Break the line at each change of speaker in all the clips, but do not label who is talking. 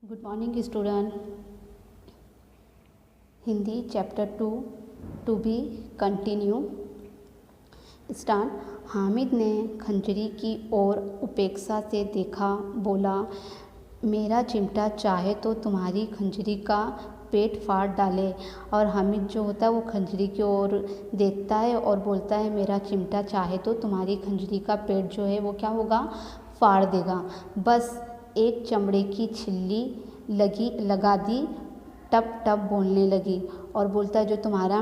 Good morning student. Hindi chapter 2 to be continue start. Hamid ने खंजरी की ओर उपेक्षा से देखा, बोला, मेरा चिमटा चाहे तो तुम्हारी खंजरी का पेट फाड़ डाले। और हामिद जो होता है वो खंजरी की ओर देखता है और बोलता है, मेरा चिमटा चाहे तो तुम्हारी खंजरी का पेट जो है वो क्या होगा, फाड़ देगा। बस एक चमड़े की छिल्ली लगा दी, टप टप बोलने लगी और बोलता है, जो तुम्हारा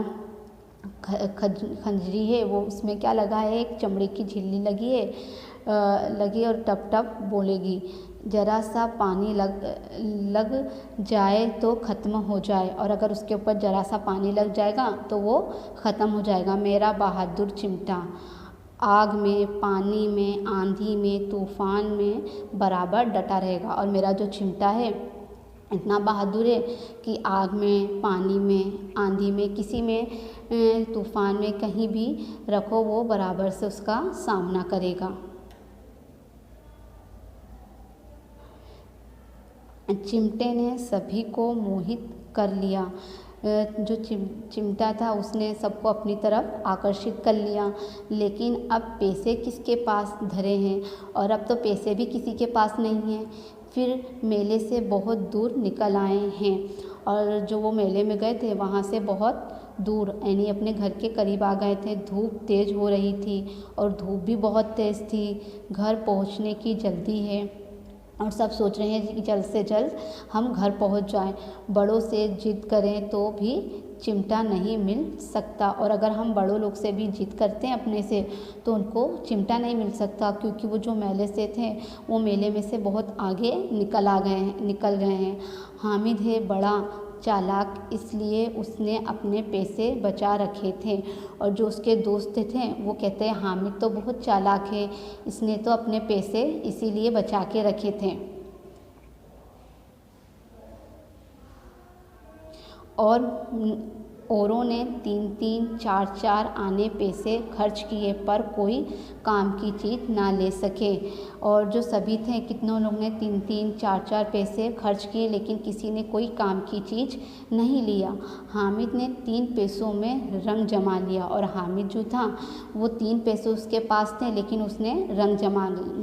खंजरी है वो उसमें क्या लगा है, एक चमड़े की झिल्ली लगी और टप टप बोलेगी। ज़रा सा पानी लग जाए तो ख़त्म हो जाए, और अगर उसके ऊपर ज़रा सा पानी लग जाएगा तो वो ख़त्म हो जाएगा। मेरा बहादुर चिमटा आग में, पानी में, आंधी में, तूफ़ान में बराबर डटा रहेगा। और मेरा जो चिमटा है इतना बहादुर है कि आग में, पानी में, आंधी में, किसी में, तूफ़ान में, कहीं भी रखो वो बराबर से उसका सामना करेगा। चिमटे ने सभी को मोहित कर लिया। जो चिमटा था उसने सबको अपनी तरफ आकर्षित कर लिया। लेकिन अब पैसे किसके पास धरे हैं, और अब तो पैसे भी किसी के पास नहीं हैं। फिर मेले से बहुत दूर निकल आए हैं, और जो वो मेले में गए थे वहाँ से बहुत दूर यानी अपने घर के करीब आ गए थे। धूप तेज़ हो रही थी और धूप भी बहुत तेज़ थी। घर पहुँचने की जल्दी है और सब सोच रहे हैं कि जल्द से जल्द हम घर पहुंच जाएं। बड़ों से जिद करें तो भी चिमटा नहीं मिल सकता, और अगर हम बड़ों लोग से भी जिद करते हैं अपने से तो उनको चिमटा नहीं मिल सकता, क्योंकि वो जो मेले से थे वो मेले में से बहुत आगे निकल गए हैं। हामिद है बड़ा चालाक, इसलिए उसने अपने पैसे बचा रखे थे। और जो उसके दोस्त थे वो कहते हैं, हामिद तो बहुत चालाक है, इसने तो अपने पैसे इसीलिए बचा के रखे थे। और औरों ने 3-3, 4-4 आने पैसे खर्च किए पर कोई काम की चीज़ ना ले सके। और जो सभी थे, कितनों लोग ने 3-3, 4-4 पैसे खर्च किए, लेकिन किसी ने कोई काम की चीज़ नहीं लिया। हामिद ने 3 पैसों में रंग जमा लिया, और हामिद जो था वो 3 पैसे उसके पास थे लेकिन उसने रंग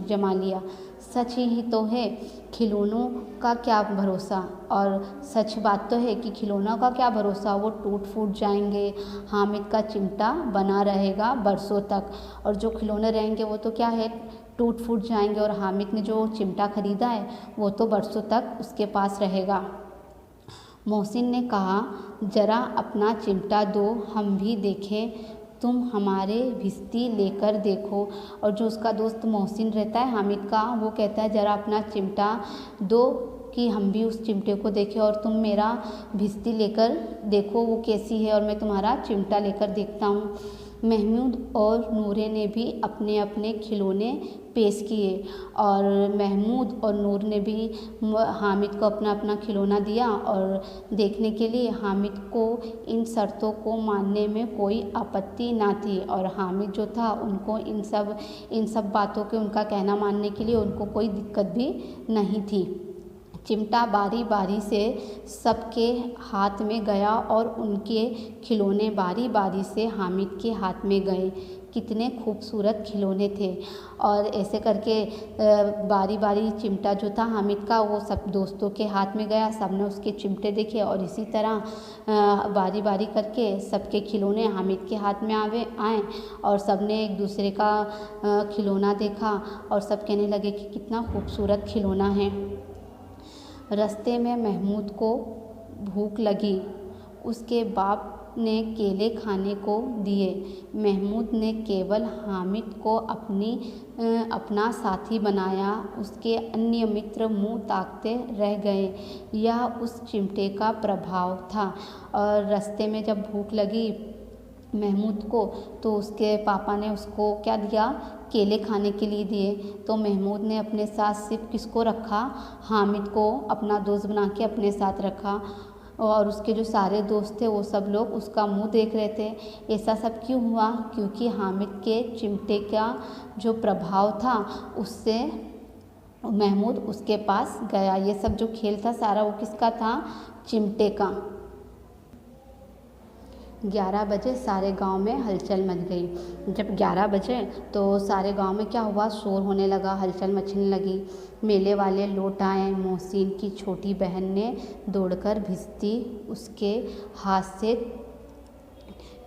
जमा लिया। सच ही तो है, खिलौनों का क्या भरोसा। और सच बात तो है कि खिलौनों का क्या भरोसा, वो टूट फूट जाएंगे। हामिद का चिमटा बना रहेगा बरसों तक, और जो खिलौने रहेंगे वो तो क्या है, टूट फूट जाएंगे। और हामिद ने जो चिमटा खरीदा है वो तो बरसों तक उसके पास रहेगा। मोहसिन ने कहा, ज़रा अपना चिमटा दो, हम भी देखें। तुम हमारे भिस्ती लेकर देखो। और जो उसका दोस्त मोहसिन रहता है हामिद का, वो कहता है, ज़रा अपना चिमटा दो कि हम भी उस चिमटे को देखें, और तुम मेरा भिस्ती लेकर देखो वो कैसी है, और मैं तुम्हारा चिमटा लेकर देखता हूँ। महमूद और नूरे ने भी अपने अपने खिलौने पेश किए, और महमूद और नूर ने भी हामिद को अपना अपना खिलौना दिया। और देखने के लिए हामिद को इन शर्तों को मानने में कोई आपत्ति ना थी, और हामिद जो था उनको इन सब बातों के उनका कहना मानने के लिए उनको कोई दिक्कत भी नहीं थी। चिमटा बारी बारी से सबके हाथ में गया, और उनके खिलौने बारी बारी से हामिद के हाथ में गए। कितने खूबसूरत खिलौने थे। और ऐसे करके बारी बारी चिमटा जो था हामिद का वो सब दोस्तों के हाथ में गया, सबने उसके चिमटे देखे, और इसी तरह बारी बारी करके सबके खिलौने हामिद के हाथ में आए, और सबने एक दूसरे का खिलौना देखा और सब कहने लगे कि कितना खूबसूरत खिलौना है। रास्ते में महमूद को भूख लगी, उसके बाप ने केले खाने को दिए। महमूद ने केवल हामिद को अपना साथी बनाया, उसके अन्य मित्र मुंह ताकते रह गए। यह उस चिमटे का प्रभाव था। और रास्ते में जब भूख लगी महमूद को, तो उसके पापा ने उसको क्या दिया, केले खाने के लिए दिए। तो महमूद ने अपने साथ सिर्फ किसको रखा, हामिद को अपना दोस्त बना के अपने साथ रखा, और उसके जो सारे दोस्त थे वो सब लोग उसका मुंह देख रहे थे। ऐसा सब क्यों हुआ, क्योंकि हामिद के चिमटे का जो प्रभाव था उससे महमूद उसके पास गया। ये सब जो खेल था सारा वो किसका था? चिमटे का। 11 बजे सारे गांव में हलचल मच गई। जब 11 बजे तो सारे गांव में क्या हुआ? शोर होने लगा, हलचल मचने लगी। मेले वाले लौट आए। मोहसिन की छोटी बहन ने दौड़कर भिश्ती उसके हाथ से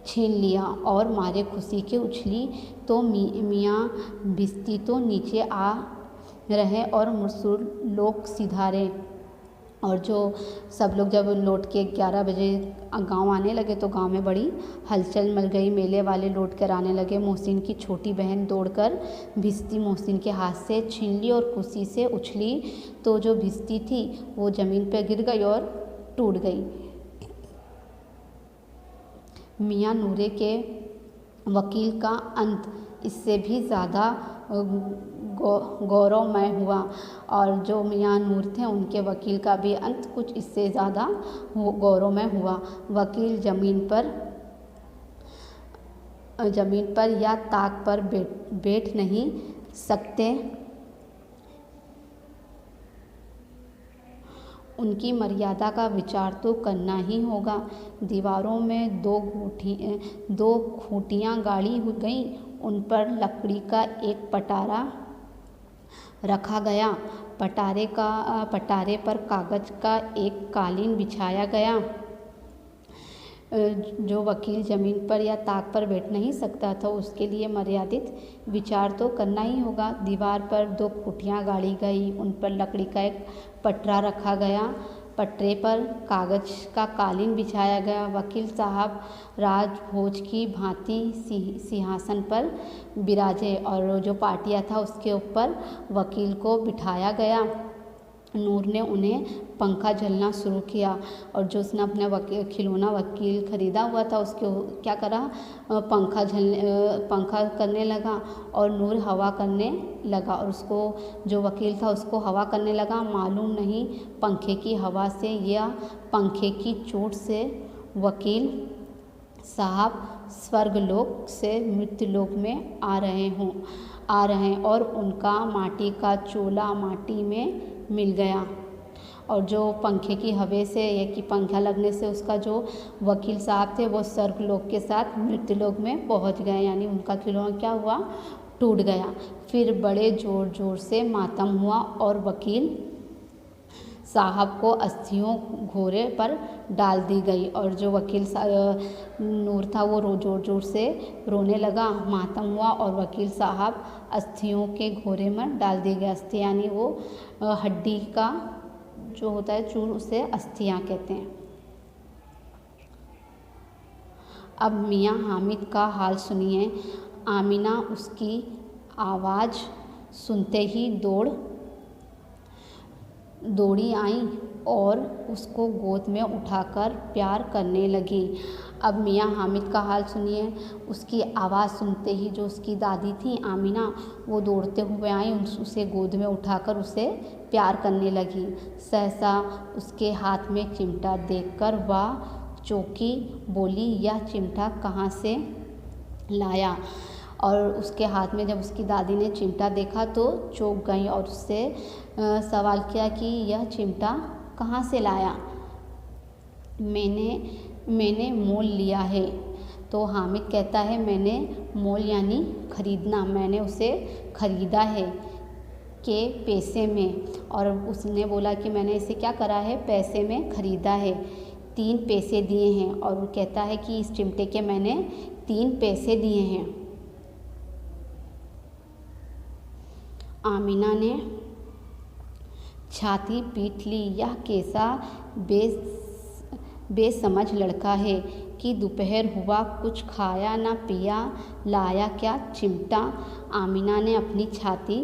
छीन लिया और मारे खुशी के उछली तो मियाँ भिश्ती तो नीचे आ रहे और मुरसुर लोग सिधारे। और जो सब लोग जब लौट के 11 बजे गांव आने लगे तो गांव में बड़ी हलचल मच गई। मेले वाले लौट कर आने लगे। मोहसिन की छोटी बहन दौड़कर भिश्ती मोहसिन के हाथ से छीन ली और खुशी से उछली तो जो भिश्ती थी वो ज़मीन पर गिर गई और टूट गई। मियाँ नूरे के वकील का अंत इससे भी ज़्यादा गौरवमय हुआ और जो मियाँ नूर थे उनके वकील का भी अंत कुछ इससे ज़्यादा गौरवमय हुआ। वकील ज़मीन पर या ताक पर बैठ नहीं सकते। उनकी मर्यादा का विचार तो करना ही होगा। दीवारों में दो खूंटियाँ गाड़ी गई। उन पर लकड़ी का एक पटारा रखा गया। पटारे पर कागज़ का एक कालीन बिछाया गया। जो वकील ज़मीन पर या ताक पर बैठ नहीं सकता था उसके लिए मर्यादित विचार तो करना ही होगा। दीवार पर 2 खूंटियाँ गाड़ी गई। उन पर लकड़ी का एक पटरा रखा गया। पटरे पर कागज़ का कालीन बिछाया गया। वकील साहब राजभोज की भांति सिंहासन पर बिराजे और जो पाटिया था उसके ऊपर वकील को बिठाया गया। नूर ने उन्हें पंखा झलना शुरू किया और जो उसने अपने खिलौना वकील ख़रीदा हुआ था उसके क्या करा? पंखा करने लगा और नूर हवा करने लगा और उसको जो वकील था उसको हवा करने लगा। मालूम नहीं पंखे की हवा से या पंखे की चोट से वकील साहब स्वर्गलोक से मृत्युलोक में आ रहे हैं और उनका माटी का चोला माटी में मिल गया। और जो पंखे की हवा से या कि पंखा लगने से उसका जो वकील साहब थे वो स्वर्गलोक के साथ मृत्युलोक में पहुंच गए, यानी उनका खिलौना क्या हुआ? टूट गया। फिर बड़े ज़ोर से मातम हुआ और वकील साहब को अस्थियों घोड़े पर डाल दी गई और जो वकील नूर था वो ज़ोर से रोने लगा। मातम हुआ और वकील साहब अस्थियों के घोड़े में डाल दिए गए। अस्थि यानी वो हड्डी का जो होता है चूर, उसे अस्थियाँ कहते हैं। अब मियाँ हामिद का हाल सुनिए। आमिना उसकी आवाज़ सुनते ही दौड़ी आई और उसको गोद में उठाकर प्यार करने लगी। अब मियाँ हामिद का हाल सुनिए। उसकी आवाज़ सुनते ही जो उसकी दादी थी आमिना वो दौड़ते हुए आई, उसे गोद में उठाकर उसे प्यार करने लगी। सहसा उसके हाथ में चिमटा देखकर वह चौंकी, बोली यह चिमटा कहाँ से लाया? और उसके हाथ में जब उसकी दादी ने चिमटा देखा तो चौंक गई और उससे सवाल किया कि यह चिमटा कहाँ से लाया? मैंने मोल लिया है। तो हामिद कहता है मैंने मोल यानी खरीदना, मैंने उसे खरीदा है के पैसे में। और उसने बोला कि मैंने इसे क्या करा है? पैसे में खरीदा है, 3 पैसे दिए हैं। और वो कहता है कि इस चिमटे के मैंने 3 पैसे दिए हैं। आमिना ने छाती पीट ली। यह कैसा बेसमझ लड़का है कि दोपहर हुआ कुछ खाया ना पिया, लाया क्या चिमटा? आमिना ने अपनी छाती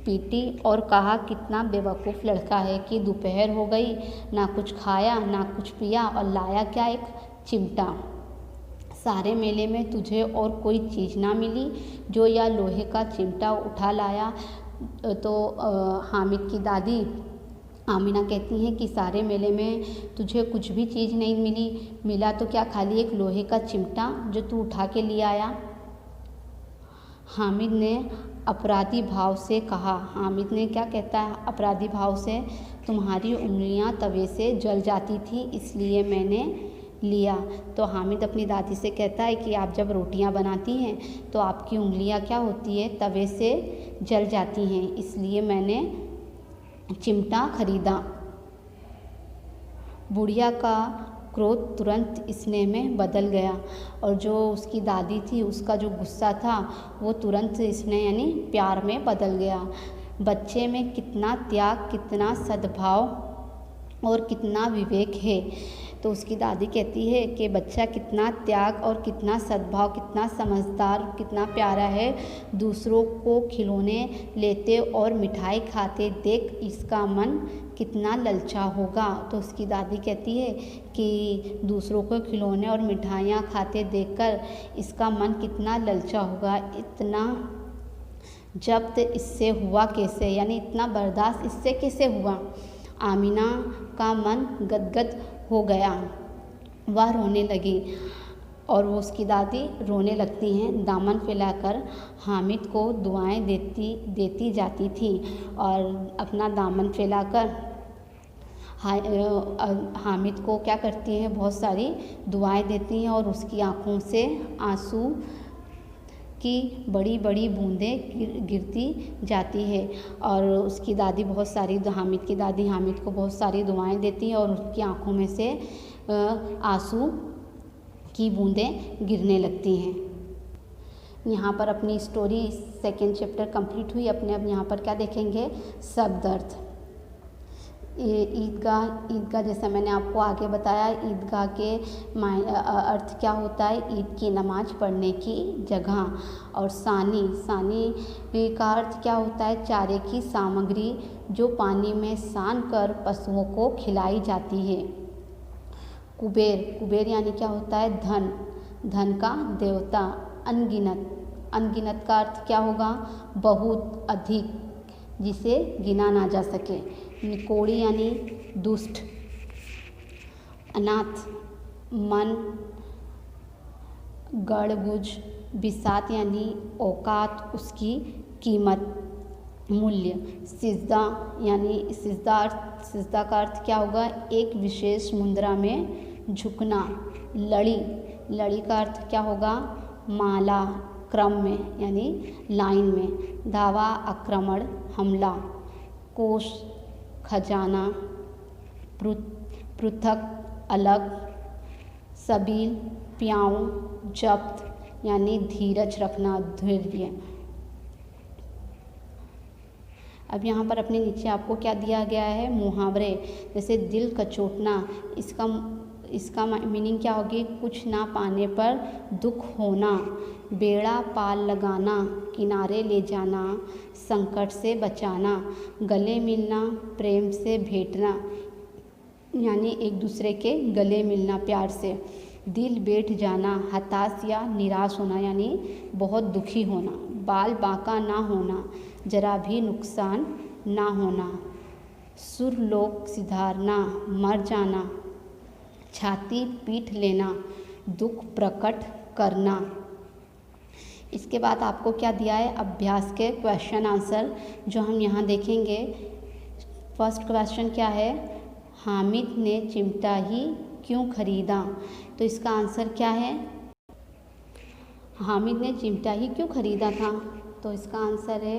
पीटी और कहा कितना बेवकूफ़ लड़का है कि दोपहर हो गई, ना कुछ खाया ना कुछ पिया और लाया क्या? एक चिमटा। सारे मेले में तुझे और कोई चीज़ ना मिली जो यह लोहे का चिमटा उठा लाया? तो हामिद की दादी आमिना कहती हैं कि सारे मेले में तुझे कुछ भी चीज़ नहीं मिला तो क्या खाली एक लोहे का चिमटा जो तू उठा के ले आया? हामिद ने अपराधी भाव से कहा। हामिद ने क्या कहता है अपराधी भाव से, तुम्हारी उंगलियां तवे से जल जाती थी इसलिए मैंने लिया। तो हामिद अपनी दादी से कहता है कि आप जब रोटियां बनाती हैं तो आपकी उंगलियां क्या होती है, तवे से जल जाती हैं, इसलिए मैंने चिमटा खरीदा। बुढ़िया का क्रोध तुरंत स्नेह में बदल गया और जो उसकी दादी थी उसका जो गुस्सा था वो तुरंत स्नेह यानी प्यार में बदल गया। बच्चे में कितना त्याग, कितना सद्भाव और कितना विवेक है। तो उसकी दादी कहती है कि बच्चा कितना त्याग और कितना सद्भाव, कितना समझदार, कितना प्यारा है, दूसरों को खिलौने लेते और मिठाई खाते देख इसका मन कितना ललचा होगा। तो उसकी दादी कहती है कि दूसरों को खिलौने और मिठाइयाँ खाते देखकर इसका मन कितना ललचा होगा, इतना जब्त इससे हुआ कैसे, यानी इतना बर्दाश्त इससे कैसे हुआ। आमीना का मन गदगद हो गया, वह रोने लगी और वो उसकी दादी रोने लगती हैं। दामन फैलाकर हामिद को दुआएं देती जाती थी और अपना दामन फैलाकर हामिद को क्या करती हैं, बहुत सारी दुआएं देती हैं और उसकी आँखों से आंसू की बड़ी बड़ी बूंदें गिरती जाती है। और उसकी दादी बहुत सारी, हामिद की दादी हामिद को बहुत सारी दुआएं देती हैं और उसकी आंखों में से आंसू की बूंदें गिरने लगती हैं। यहाँ पर अपनी स्टोरी सेकेंड चैप्टर कंप्लीट हुई। अपने अब यहाँ पर क्या देखेंगे, शब्द अर्थ। ईदगाह जैसा मैंने आपको आगे बताया, ईदगाह के अर्थ क्या होता है, ईद की नमाज पढ़ने की जगह। और सानी का अर्थ क्या होता है, चारे की सामग्री जो पानी में सान कर पशुओं को खिलाई जाती है। कुबेर यानी क्या होता है, धन का देवता। अनगिनत का अर्थ क्या होगा, बहुत अधिक, जिसे गिना ना जा सके। निकोड़ी यानी दुष्ट। अनाथ मन, गड़बुझ। बिसात यानी औकात, उसकी कीमत, मूल्य। सिजदा यानी सिजदा का अर्थ क्या होगा, एक विशेष मुद्रा में झुकना। लड़ी का अर्थ क्या होगा, माला, क्रम में यानी लाइन में। धावा आक्रमण, हमला। कोष खजाना। पृथक अलग। सबील प्याऊ, जब्त यानी धीरज रखना, धैर्य। अब यहाँ पर अपने नीचे आपको क्या दिया गया है, मुहावरे। जैसे दिल कचोटना, इसका मीनिंग क्या होगी, कुछ ना पाने पर दुख होना। बेड़ा पाल लगाना, किनारे ले जाना, संकट से बचाना। गले मिलना, प्रेम से भेंटना, यानी एक दूसरे के गले मिलना प्यार से। दिल बैठ जाना, हताश या निराश होना, यानी बहुत दुखी होना। बाल बांका ना होना, जरा भी नुकसान ना होना। सुरलोक सिधारना, मर जाना। छाती पीट लेना, दुख प्रकट करना। इसके बाद आपको क्या दिया है, अभ्यास के क्वेश्चन आंसर जो हम यहाँ देखेंगे। फर्स्ट क्वेश्चन क्या है, हामिद ने चिमटा ही क्यों खरीदा। तो इसका आंसर क्या है, हामिद ने चिमटा ही क्यों खरीदा था। तो इसका आंसर है,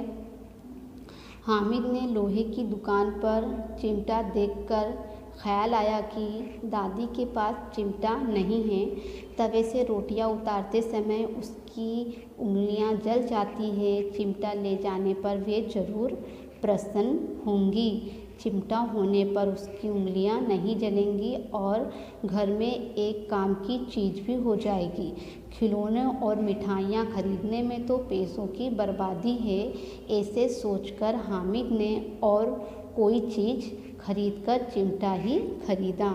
हामिद ने लोहे की दुकान पर चिमटा देखकर ख्याल आया कि दादी के पास चिमटा नहीं है। तवे से रोटियां उतारते समय उसकी उंगलियां जल जाती हैं, चिमटा ले जाने पर वे ज़रूर प्रसन्न होंगी। चिमटा होने पर उसकी उंगलियां नहीं जलेंगी और घर में एक काम की चीज़ भी हो जाएगी। खिलौने और मिठाइयाँ खरीदने में तो पैसों की बर्बादी है। ऐसे सोचकर हामिद ने और कोई चीज़ खरीदकर चिमटा ही खरीदा।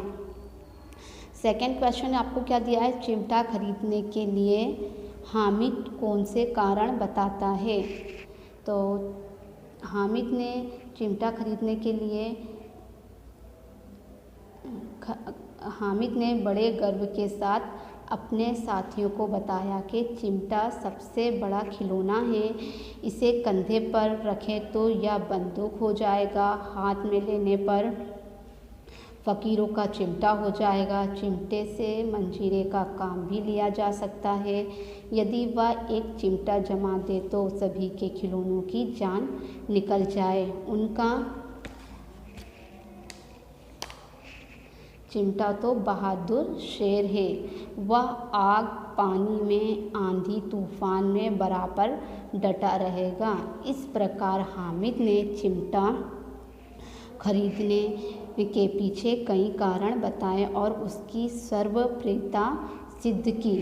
सेकंड क्वेश्चन आपको क्या दिया है, चिमटा खरीदने के लिए हामिद कौन से कारण बताता है। तो हामिद ने चिमटा खरीदने के लिए हामिद ने बड़े गर्व के साथ अपने साथियों को बताया कि चिमटा सबसे बड़ा खिलौना है, इसे कंधे पर रखें तो यह बंदूक हो जाएगा, हाथ में लेने पर फ़कीरों का चिमटा हो जाएगा। चिमटे से मंजीरे का काम भी लिया जा सकता है। यदि वह एक चिमटा जमा दे तो सभी के खिलौनों की जान निकल जाए। उनका चिमटा तो बहादुर शेर है, वह आग पानी में आंधी तूफान में बराबर डटा रहेगा। इस प्रकार हामिद ने चिमटा खरीदने के पीछे कई कारण बताए और उसकी सर्वप्रियता सिद्ध की।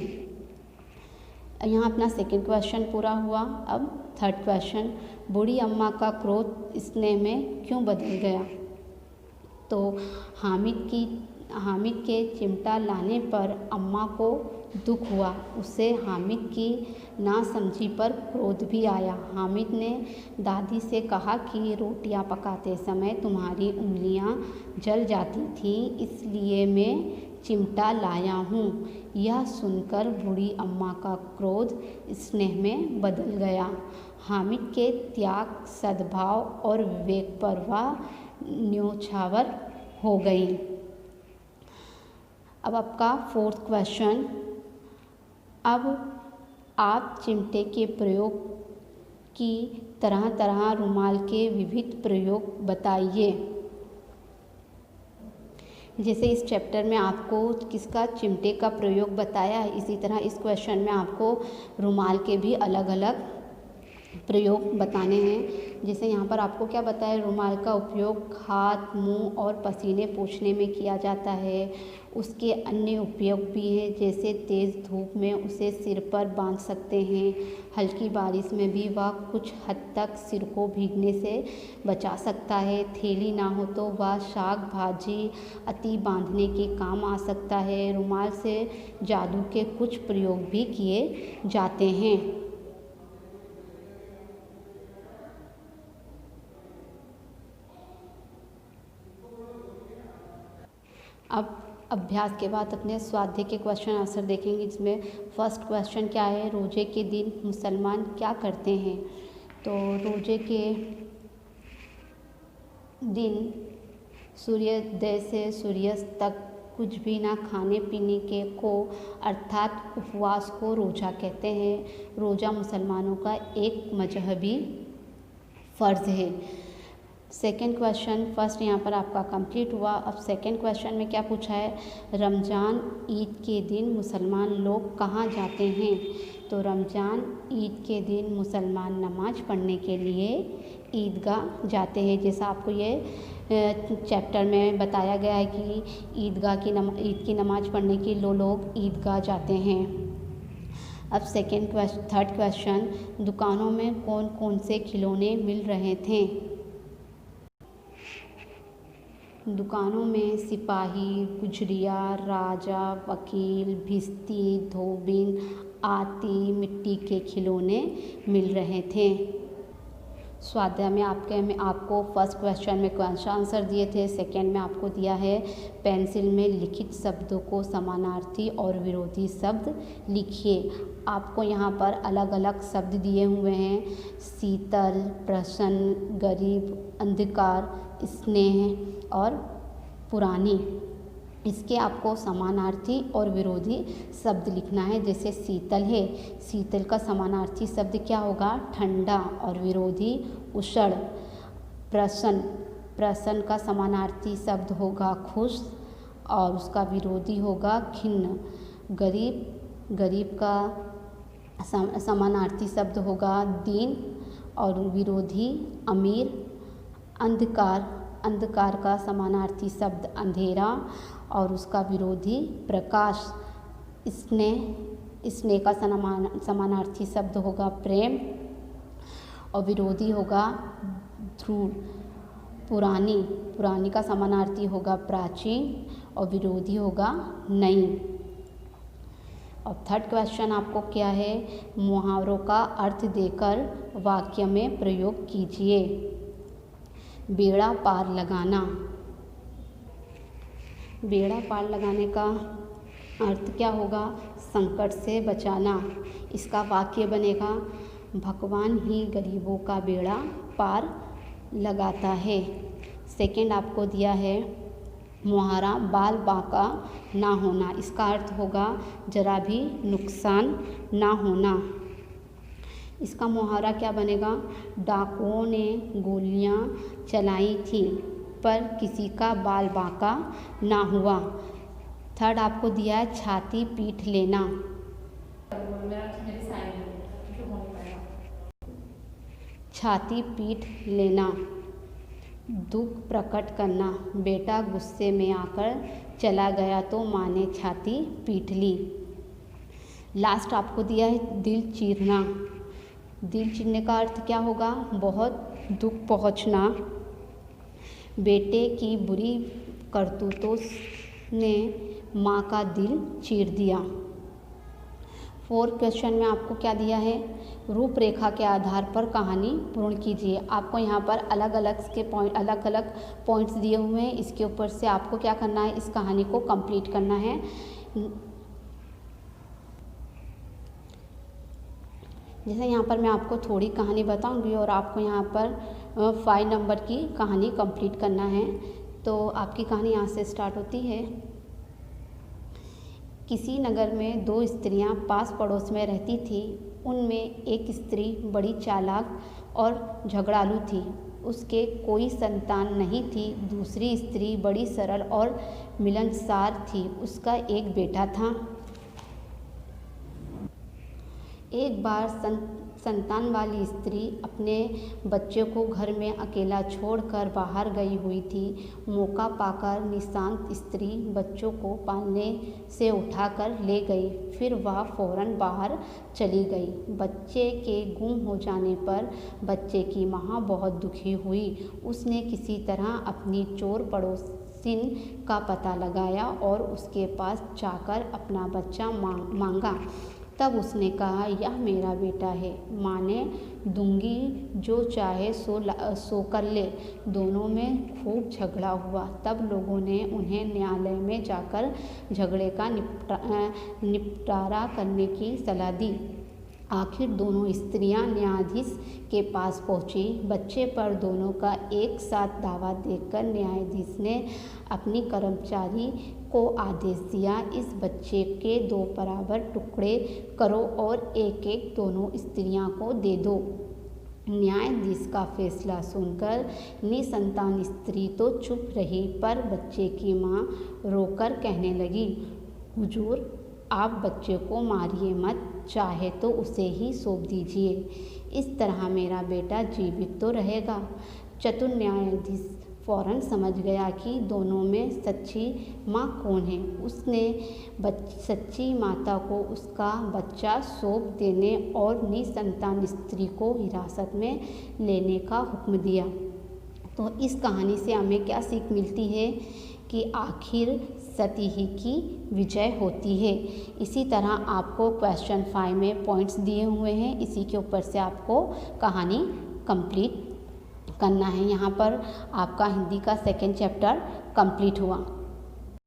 यहाँ अपना सेकंड क्वेश्चन पूरा हुआ। अब थर्ड क्वेश्चन, बूढ़ी अम्मा का क्रोध स्नेह में क्यों बदल गया? तो हामिद के चिमटा लाने पर अम्मा को दुख हुआ। उसे हामिद की नासमझी पर क्रोध भी आया। हामिद ने दादी से कहा कि रोटियां पकाते समय तुम्हारी उंगलियां जल जाती थीं, इसलिए मैं चिमटा लाया हूँ। यह सुनकर बूढ़ी अम्मा का क्रोध स्नेह में बदल गया। हामिद के त्याग, सद्भाव और विवेक पर वह न्योछावर हो गई। अब आपका फोर्थ क्वेश्चन, अब आप चिमटे के प्रयोग की तरह तरह रुमाल के विविध प्रयोग बताइए। जैसे इस चैप्टर में आपको किसका चिमटे का प्रयोग बताया है, इसी तरह इस क्वेश्चन में आपको रुमाल के भी अलग अलग प्रयोग बताने हैं। जैसे यहाँ पर आपको क्या बताया, रुमाल का उपयोग हाथ, मुंह और पसीने पोंछने में किया जाता है। उसके अन्य उपयोग भी हैं, जैसे तेज़ धूप में उसे सिर पर बांध सकते हैं। हल्की बारिश में भी वह कुछ हद तक सिर को भीगने से बचा सकता है। थैली ना हो तो वह साग भाजी अति बांधने के काम आ सकता है। रुमाल से जादू के कुछ प्रयोग भी किए जाते हैं। अब अभ्यास के बाद अपने स्वाध्याय के क्वेश्चन आंसर देखेंगे, जिसमें फर्स्ट क्वेश्चन क्या है, रोज़े के दिन मुसलमान क्या करते हैं? तो रोज़े के दिन सूर्योदय से सूर्यास्त तक कुछ भी ना खाने पीने के को अर्थात उपवास को रोज़ा कहते हैं। रोज़ा मुसलमानों का एक मजहबी फ़र्ज़ है। सेकेंड क्वेश्चन, फर्स्ट यहाँ पर आपका कंप्लीट हुआ। अब सेकेंड क्वेश्चन में क्या पूछा है, रमज़ान ईद के दिन मुसलमान लोग कहाँ जाते हैं? तो रमज़ान ईद के दिन मुसलमान नमाज़ पढ़ने के लिए ईदगाह जाते हैं। जैसा आपको ये चैप्टर में बताया गया है कि ईद की नमाज़ पढ़ने के लिए लोग ईदगाह जाते हैं। अब थर्ड क्वेश्चन, दुकानों में कौन कौन से खिलौने मिल रहे थे? दुकानों में सिपाही, गुजरिया, राजा, वकील, भिश्ती, धोबिन, आती, मिट्टी के खिलौने मिल रहे थे। स्वाध्याय में आपको फर्स्ट क्वेश्चन में क्वेश्चन आंसर दिए थे। सेकंड में आपको दिया है पेंसिल में लिखित शब्दों को समानार्थी और विरोधी शब्द लिखिए। आपको यहाँ पर अलग अलग शब्द दिए हुए हैं, शीतल, प्रसन्न, गरीब, अंधकार, स्नेह और पुरानी। इसके आपको समानार्थी और विरोधी शब्द लिखना है। जैसे शीतल है, शीतल का समानार्थी शब्द क्या होगा? ठंडा और विरोधी उष्ण। प्रसन्न का समानार्थी शब्द होगा खुश और उसका विरोधी होगा खिन्न। गरीब का समानार्थी शब्द होगा दीन और विरोधी अमीर। अंधकार का समानार्थी शब्द अंधेरा और उसका विरोधी प्रकाश। स्नेह का समानार्थी शब्द होगा प्रेम और विरोधी होगा ध्रुव। पुरानी का समानार्थी होगा प्राचीन और विरोधी होगा नई। और थर्ड क्वेश्चन आपको क्या है, मुहावरों का अर्थ देकर वाक्य में प्रयोग कीजिए। बेड़ा पार लगाना। बेड़ा पार लगाने का अर्थ क्या होगा? संकट से बचाना। इसका वाक्य बनेगा, भगवान ही गरीबों का बेड़ा पार लगाता है। सेकंड आपको दिया है मुहावरा, बाल बांका ना होना। इसका अर्थ होगा जरा भी नुकसान ना होना। इसका मुहावरा क्या बनेगा, डाकुओं ने गोलियां चलाई थी पर किसी का बाल बांका ना हुआ। थर्ड आपको दिया है छाती पीट लेना। छाती पीट लेना, दुख प्रकट करना। बेटा गुस्से में आकर चला गया तो माँ ने छाती पीट ली। लास्ट आपको दिया है दिल चीरना। दिल चीरने का अर्थ क्या होगा, बहुत दुख पहुँचना। बेटे की बुरी करतूतों ने माँ का दिल चीर दिया। फोर्थ क्वेश्चन में आपको क्या दिया है, रूपरेखा के आधार पर कहानी पूर्ण कीजिए। आपको यहाँ पर अलग अलग पॉइंट्स दिए हुए हैं। इसके ऊपर से आपको क्या करना है, इस कहानी को कंप्लीट करना है। जैसे यहाँ पर मैं आपको थोड़ी कहानी बताऊंगी और आपको यहाँ पर 5 नंबर की कहानी कंप्लीट करना है। तो आपकी कहानी यहाँ से स्टार्ट होती है। किसी नगर में 2 स्त्रियां पास पड़ोस में रहती थी। उनमें एक स्त्री बड़ी चालाक और झगड़ालू थी, उसके कोई संतान नहीं थी। दूसरी स्त्री बड़ी सरल और मिलनसार थी, उसका एक बेटा था। एक बार संतान वाली स्त्री अपने बच्चे को घर में अकेला छोड़कर बाहर गई हुई थी। मौका पाकर निशांत स्त्री बच्चों को पालने से उठाकर ले गई, फिर वह फौरन बाहर चली गई। बच्चे के गुम हो जाने पर बच्चे की माँ बहुत दुखी हुई। उसने किसी तरह अपनी चोर पड़ोसिन का पता लगाया और उसके पास जाकर अपना बच्चा मांगा। तब उसने कहा, यह मेरा बेटा है, माँ ने दूंगी, जो चाहे सो कर ले। दोनों में खूब झगड़ा हुआ। तब लोगों ने उन्हें न्यायालय में जाकर झगड़े का निपटारा करने की सलाह दी। आखिर दोनों स्त्रियां न्यायाधीश के पास पहुंची। बच्चे पर दोनों का एक साथ दावा देखकर न्यायाधीश ने अपनी कर्मचारी को आदेश दिया, इस बच्चे के 2 बराबर टुकड़े करो और एक एक दोनों स्त्रियां को दे दो। न्यायाधीश का फैसला सुनकर निसंतान स्त्री तो चुप रही, पर बच्चे की माँ रोकर कहने लगी, हुजूर, आप बच्चे को मारिए मत, चाहे तो उसे ही सौंप दीजिए। इस तरह मेरा बेटा जीवित तो रहेगा। चतुर न्यायाधीश फौरन समझ गया कि दोनों में सच्ची माँ कौन है। उसने सच्ची माता को उसका बच्चा सौंप देने और निसंतान स्त्री को हिरासत में लेने का हुक्म दिया। तो इस कहानी से हमें क्या सीख मिलती है कि आखिर सत्य ही की विजय होती है। इसी तरह आपको क्वेश्चन 5 में पॉइंट्स दिए हुए हैं, इसी के ऊपर से आपको कहानी कंप्लीट करना है। यहाँ पर आपका हिंदी का 2nd चैप्टर कंप्लीट हुआ।